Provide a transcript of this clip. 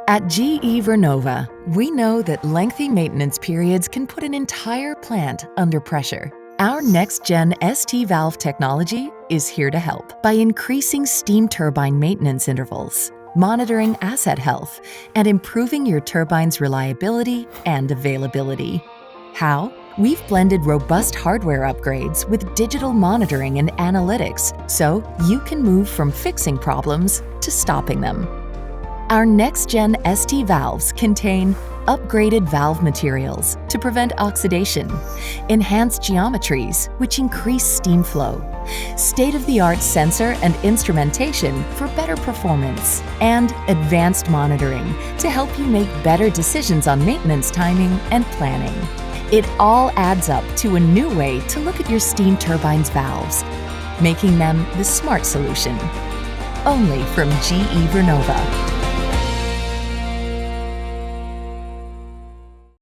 At GE Vernova, we know that lengthy maintenance periods can put an entire plant under pressure. Our next-gen ST valve technology is here to help by increasing steam turbine maintenance intervals, monitoring asset health, and improving your turbine's reliability and availability. How? We've blended robust hardware upgrades with digital monitoring and analytics, so you can move from fixing problems to stopping them. Our next-gen ST valves contain upgraded valve materials to prevent oxidation, enhanced geometries which increase steam flow, state-of-the-art sensor and instrumentation for better performance, and advanced monitoring to help you make better decisions on maintenance timing and planning. It all adds up to a new way to look at your steam turbine's valves, making them the smart solution. Only from GE Vernova.